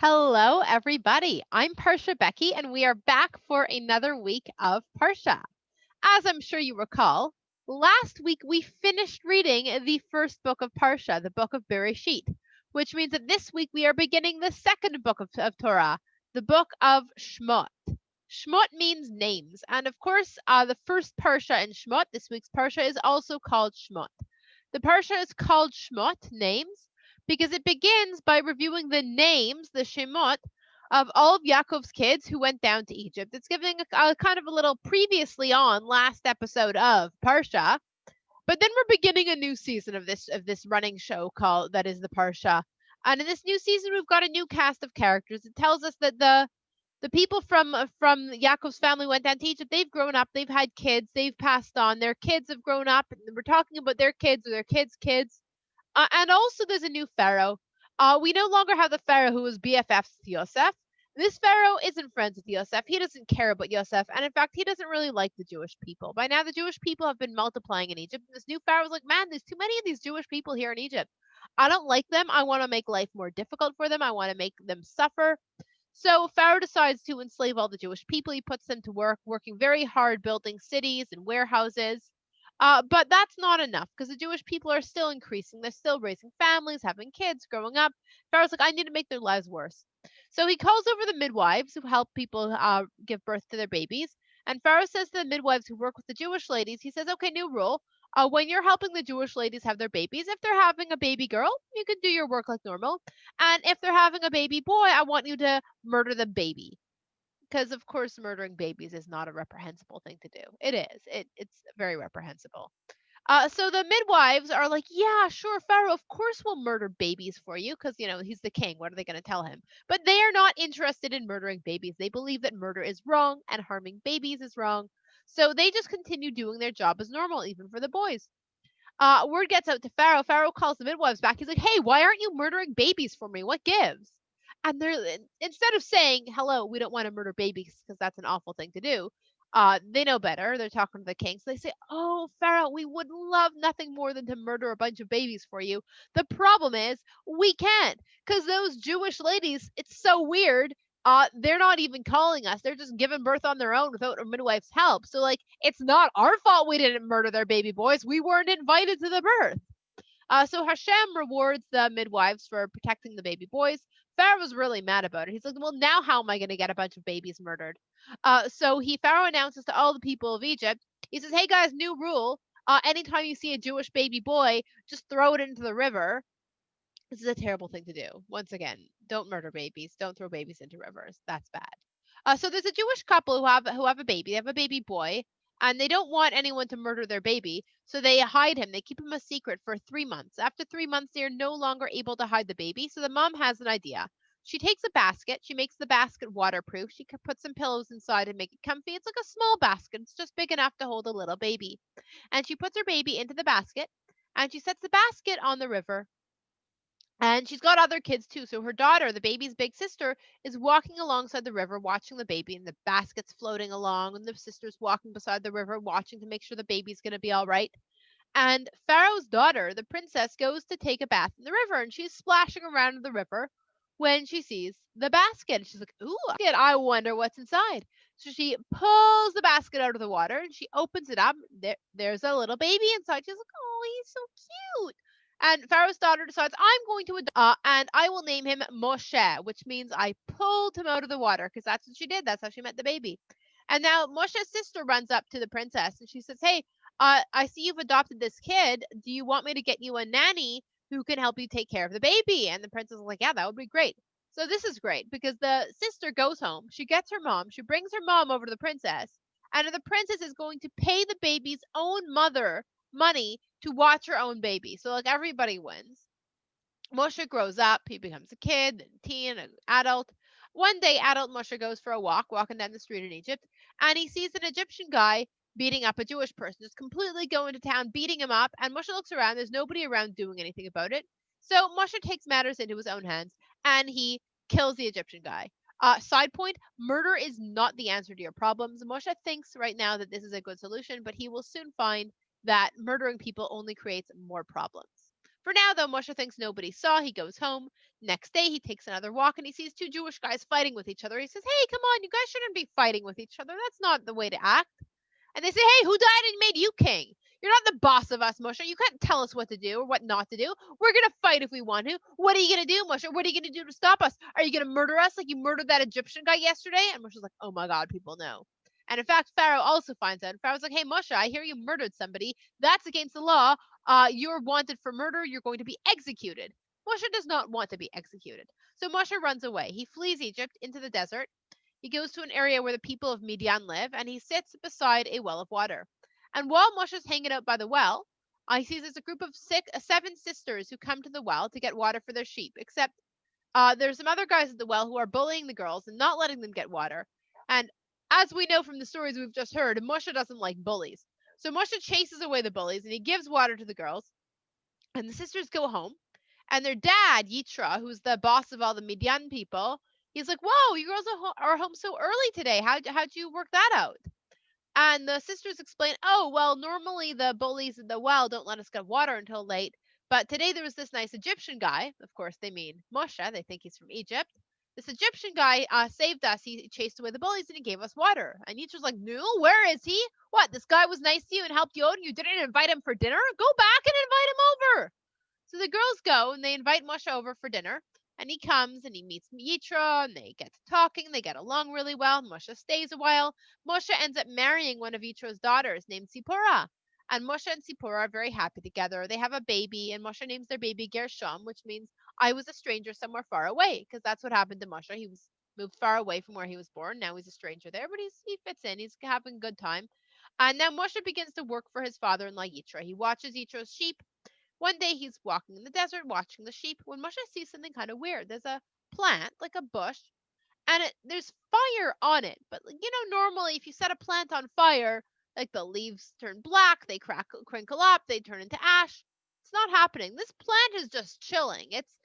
Hello, everybody. I'm Parsha Becky, and we are back for another week of Parsha. As I'm sure you recall, last week we finished reading the first book of Parsha, the book of Bereshit, which means that this week we are beginning the second book of Torah, the book of Shmot. Shmot means names, and of course, the first Parsha in Shmot, this week's Parsha, is also called Shmot. The Parsha is called Shmot, names, because it begins by reviewing the names, the Shemot, of all of Yaakov's kids who went down to Egypt. It's giving a kind of a little previously on last episode of Parsha, but then we're beginning a new season of this running show called that is the Parsha. And in this new season, we've got a new cast of characters. It tells us that the people from Yaakov's family went down to Egypt. They've grown up. They've had kids. They've passed on. Their kids have grown up. And we're talking about their kids or their kids' kids. And also, there's a new pharaoh. We no longer have the pharaoh who was BFFs with Yosef. This pharaoh isn't friends with Yosef. He doesn't care about Yosef, and in fact, he doesn't really like the Jewish people. By now, the Jewish people have been multiplying in Egypt. And this new pharaoh's like, man, there's too many of these Jewish people here in Egypt. I don't like them. I want to make life more difficult for them. I want to make them suffer. So Pharaoh decides to enslave all the Jewish people. He puts them to work, working very hard, building cities and warehouses. But that's not enough because the Jewish people are still increasing. They're still raising families, having kids, growing up. Pharaoh's like, I need to make their lives worse. So he calls over the midwives who help people give birth to their babies. And Pharaoh says to the midwives who work with the Jewish ladies, he says, okay, new rule. When you're helping the Jewish ladies have their babies, if they're having a baby girl, you can do your work like normal. And if they're having a baby boy, I want you to murder the baby. Because of course murdering babies is not a reprehensible thing to do. It is. It's very reprehensible. So the midwives are like, yeah, sure, Pharaoh, of course we'll murder babies for you, because he's the king. What are they going to tell him? But they are not interested in murdering babies. They believe that murder is wrong and harming babies is wrong. So they just continue doing their job as normal, even for the boys. Word gets out to Pharaoh. Pharaoh calls the midwives back. He's like, hey, why aren't you murdering babies for me? What gives? And they're instead of saying, hello, we don't want to murder babies because that's an awful thing to do. They know better. They're talking to the king. So they say, oh, Pharaoh, we would love nothing more than to murder a bunch of babies for you. The problem is we can't because those Jewish ladies, it's so weird. They're not even calling us. They're just giving birth on their own without a midwife's help. So, like, it's not our fault we didn't murder their baby boys. We weren't invited to the birth. So Hashem rewards the midwives for protecting the baby boys. Pharaoh was really mad about it. He's like, well, now how am I going to get a bunch of babies murdered? So Pharaoh announces to all the people of Egypt, he says, hey guys, new rule. Anytime you see a Jewish baby boy, just throw it into the river. This is a terrible thing to do. Once again, don't murder babies. Don't throw babies into rivers. That's bad. So there's a Jewish couple who have a baby. They have a baby boy, and they don't want anyone to murder their baby, so they hide him. They keep him a secret for 3 months. After 3 months, they are no longer able to hide the baby. So the mom has an idea. She takes a basket. She makes the basket waterproof. She puts some pillows inside and make it comfy. It's like a small basket. It's just big enough to hold a little baby. And she puts her baby into the basket, and she sets the basket on the river. And she's got other kids too. So her daughter, the baby's big sister, is walking alongside the river watching the baby, and the basket's floating along, and the sister's walking beside the river watching to make sure the baby's going to be all right. And Pharaoh's daughter, the princess, goes to take a bath in the river, and she's splashing around in the river when she sees the basket. She's like, ooh, I wonder what's inside. So she pulls the basket out of the water and she opens it up. There's a little baby inside. She's like, oh, he's so cute. And Pharaoh's daughter decides, I'm going to adopt, and I will name him Moshe, which means I pulled him out of the water, because that's what she did. That's how she met the baby. And now Moshe's sister runs up to the princess and she says, hey, I see you've adopted this kid. Do you want me to get you a nanny who can help you take care of the baby? And the princess is like, yeah, that would be great. So this is great because the sister goes home. She gets her mom. She brings her mom over to the princess. And the princess is going to pay the baby's own mother money to watch her own baby. So, like, everybody wins. Moshe grows up. He becomes a kid, then teen, an adult. One day, adult Moshe goes for a walk, walking down the street in Egypt, and he sees an Egyptian guy beating up a Jewish person, just completely going to town, beating him up. And Moshe looks around. There's nobody around doing anything about it. So Moshe takes matters into his own hands, and he kills the Egyptian guy. Side point, murder is not the answer to your problems. Moshe thinks right now that this is a good solution, but he will soon find that murdering people only creates more problems. For now, though, Moshe thinks nobody saw. He goes home. Next day, he takes another walk and he sees two Jewish guys fighting with each other. He says, "Hey, come on, you guys shouldn't be fighting with each other. That's not the way to act." And they say, "Hey, who died and made you king? You're not the boss of us, Moshe. You can't tell us what to do or what not to do. We're going to fight if we want to. What are you going to do, Moshe? What are you going to do to stop us? Are you going to murder us like you murdered that Egyptian guy yesterday?" And Moshe's like, "Oh my God, people know." And in fact, Pharaoh also finds out. And Pharaoh's like, "Hey, Moshe, I hear you murdered somebody. That's against the law. You're wanted for murder. You're going to be executed." Moshe does not want to be executed. So Moshe runs away. He flees Egypt into the desert. He goes to an area where the people of Midian live, and he sits beside a well of water. And while Moshe's hanging out by the well, he sees there's a group of seven sisters who come to the well to get water for their sheep. Except there's some other guys at the well who are bullying the girls and not letting them get water. And as we know from the stories we've just heard, Moshe doesn't like bullies. So Moshe chases away the bullies and he gives water to the girls. And the sisters go home. And their dad, Yitra, who's the boss of all the Midian people, he's like, "Whoa, you girls are home so early today. How'd you work that out?" And the sisters explain, "Oh, well, normally the bullies in the well don't let us get water until late. But today there was this nice Egyptian guy. Of course, they mean Moshe. They think he's from Egypt. This Egyptian guy saved us. He chased away the bullies and he gave us water." And Yitra's like, "No, where is he? What? This guy was nice to you and helped you out and you didn't invite him for dinner? Go back and invite him over." So the girls go and they invite Moshe over for dinner. And he comes and he meets Yitra and they get to talking. They get along really well. Moshe stays a while. Moshe ends up marrying one of Yitra's daughters named Sipporah. And Moshe and Sipporah are very happy together. They have a baby, and Moshe names their baby Gershom, which means I was a stranger somewhere far away, because that's what happened to Moshe. He was moved far away from where he was born. Now he's a stranger there, but he fits in. He's having a good time. And now Moshe begins to work for his father-in-law Yitra. He watches Yitra's sheep. One day he's walking in the desert watching the sheep when Moshe sees something kind of weird. There's a plant, like a bush, and there's fire on it. But normally if you set a plant on fire, like the leaves turn black, they crinkle up, they turn into ash. It's not happening. This plant is just chilling. It's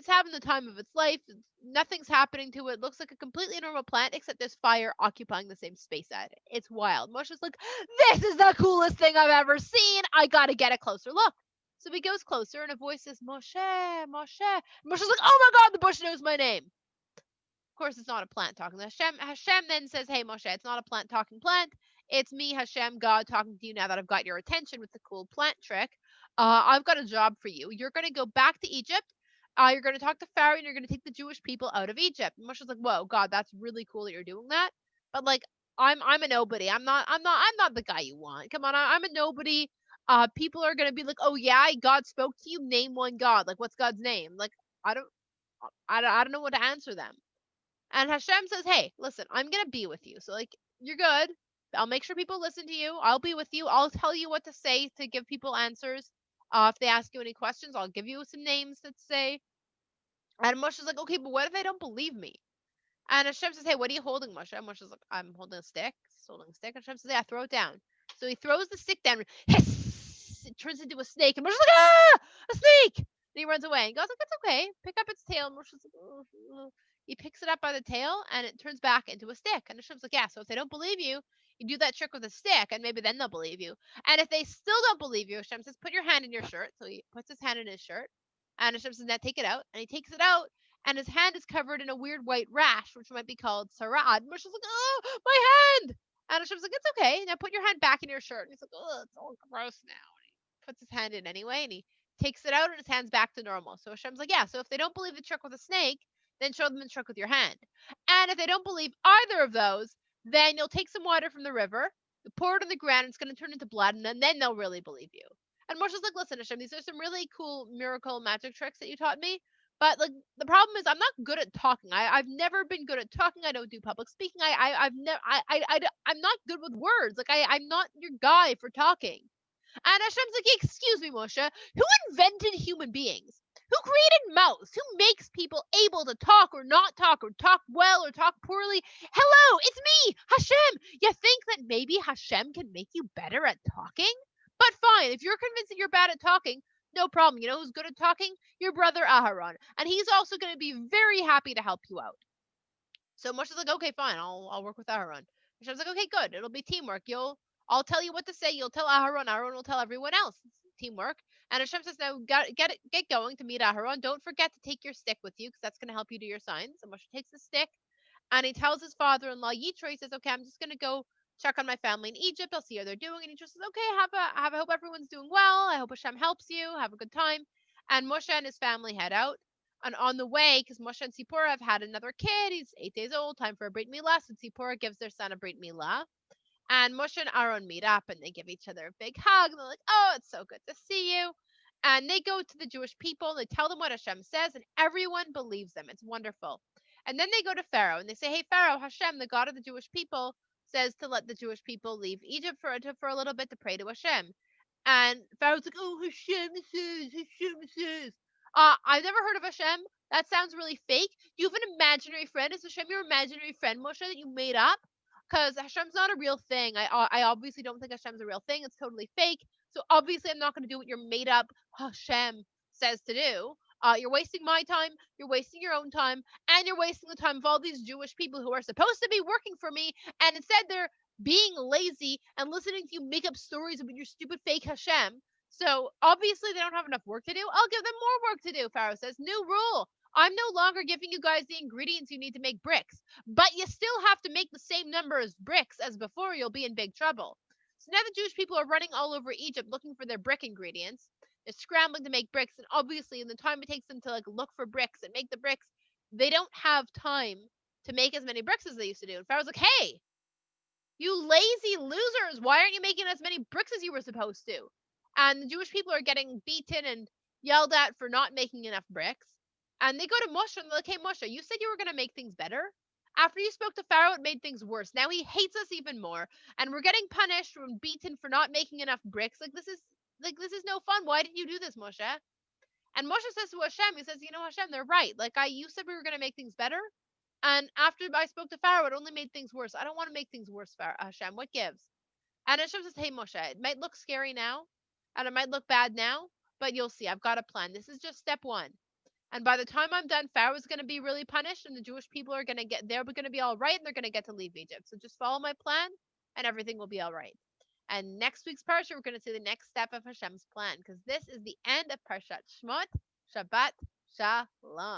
having the time of its life. Nothing's happening to it. It looks like a completely normal plant, except there's fire occupying the same space at it. It's wild. Moshe's like, "This is the coolest thing I've ever seen. I gotta get a closer look." So he goes closer, and a voice says, "Moshe, Moshe." And Moshe's like, "Oh my God, the bush knows my name." Of course, it's not a plant talking to Hashem. Hashem then says, "Hey, Moshe, it's not a plant talking plant. It's me, Hashem, God, talking to you now that I've got your attention with the cool plant trick. I've got a job for you. You're going to go back to Egypt. You're going to talk to Pharaoh, and you're going to take the Jewish people out of Egypt." And Moshe's like, "Whoa, God, that's really cool that you're doing that. But like, I'm a nobody. I'm not the guy you want. Come on, I'm a nobody. People are going to be like, 'Oh yeah, God spoke to you. Name one God. Like, what's God's name?' Like, I don't, I don't know what to answer them." And Hashem says, "Hey, listen, I'm going to be with you. So, like, you're good. I'll make sure people listen to you. I'll be with you. I'll tell you what to say to give people answers. If they ask you any questions, I'll give you some names to say." And Moshe's like, "Okay, but what if they don't believe me?" And Hashem says, "Hey, what are you holding, Moshe?" And Moshe's like, "I'm holding a stick." He's holding a stick. And Hashem says, "Yeah, throw it down." So he throws the stick down. Hiss! It turns into a snake. And Moshe's like, "Ah, a snake!" And he runs away. And God's like, "It's okay. Pick up its tail." And Moshe's like, "Oh, oh." He picks it up by the tail and it turns back into a stick. And Hashem's like, "Yeah, so if they don't believe you, you do that trick with a stick and maybe then they'll believe you. And if they still don't believe you," Hashem says, "put your hand in your shirt." So he puts his hand in his shirt. And Hashem says, "Now take it out." And he takes it out and his hand is covered in a weird white rash, which might be called sarad. Moshe's like, "Oh, my hand!" And Hashem's like, "It's okay. Now put your hand back in your shirt." And he's like, "Oh, it's all gross now." And he puts his hand in anyway, and he takes it out, and his hand's back to normal. So Hashem's like, "Yeah, so if they don't believe the trick with a snake, then show them the trick with your hand. And if they don't believe either of those, then you'll take some water from the river, you pour it on the ground, and it's going to turn into blood, and then they'll really believe you." And Moshe's like, "Listen, Hashem, these are some really cool miracle magic tricks that you taught me. But like the problem is, I'm not good at talking. I've never been good at talking. I don't do public speaking. I've never I'm not good with words. Like I'm not your guy for talking." And Hashem's like, "Excuse me, Moshe, who invented human beings? Who created mouths? Who makes people able to talk or talk well or talk poorly? Hello, it's me, Hashem. You think that maybe Hashem can make you better at talking? But fine, if you're convinced that you're bad at talking, no problem. You know who's good at talking? Your brother Aharon. And he's also going to be very happy to help you out." So Moshe's like, "Okay, fine, I'll work with Aharon." Hashem's like, "Okay, good. It'll be teamwork. I'll tell you what to say. You'll tell Aharon. Aharon will tell everyone else." teamwork. And Hashem says, now get going to meet Aharon. Don't forget to take your stick with you because that's going to help you do your signs. And Moshe takes the stick and he tells his father-in-law Yitro, he says, okay, I'm just going to go check on my family in Egypt. I'll see how they're doing. And Yitro says, okay, I hope everyone's doing well. I hope Hashem helps you. Have a good time. And Moshe and his family head out. And on the way, because Moshe and Zipporah have had another kid, he's 8 days old, time for a Brit Milah. So Zipporah gives their son a Brit Milah. And Moshe and Aaron meet up and they give each other a big hug. And they're like, oh, it's so good to see you. And they go to the Jewish people. They tell them what Hashem says, and everyone believes them. It's wonderful. And then they go to Pharaoh and they say, hey, Pharaoh, Hashem, the God of the Jewish people, says to let the Jewish people leave Egypt for a little bit to pray to Hashem. And Pharaoh's like, oh, Hashem says. I've never heard of Hashem. That sounds really fake. Do you have an imaginary friend? Is Hashem your imaginary friend, Moshe, that you made up? Because Hashem's not a real thing. I obviously don't think Hashem's a real thing. It's totally fake. So obviously I'm not going to do what your made up Hashem says to do. You're wasting my time, you're wasting your own time, and you're wasting the time of all these Jewish people who are supposed to be working for me, and instead they're being lazy and listening to you make up stories about your stupid fake Hashem. So obviously they don't have enough work to do. I'll give them more work to do, Pharaoh says. New rule. I'm no longer giving you guys the ingredients you need to make bricks, but you still have to make the same number of bricks as before, you'll be in big trouble. So now the Jewish people are running all over Egypt looking for their brick ingredients. They're scrambling to make bricks, and obviously in the time it takes them to look for bricks and make the bricks, they don't have time to make as many bricks as they used to do. And Pharaoh's like, hey, you lazy losers, why aren't you making as many bricks as you were supposed to? And the Jewish people are getting beaten and yelled at for not making enough bricks. And they go to Moshe and they're like, hey, Moshe, you said you were going to make things better. After you spoke to Pharaoh, it made things worse. Now he hates us even more. And we're getting punished and beaten for not making enough bricks. This is no fun. Why didn't you do this, Moshe? And Moshe says to Hashem, he says, Hashem, they're right. You said we were going to make things better. And after I spoke to Pharaoh, it only made things worse. I don't want to make things worse, Hashem. What gives? And Hashem says, hey, Moshe, it might look scary now, and it might look bad now, but you'll see. I've got a plan. This is just step one. And by the time I'm done, Pharaoh's going to be really punished, and the Jewish people are going to they're going to be all right, and they're going to get to leave Egypt. So just follow my plan, and everything will be all right. And next week's Parsha, we're going to see the next step of Hashem's plan, because this is the end of Parshat Shmot. Shabbat Shalom.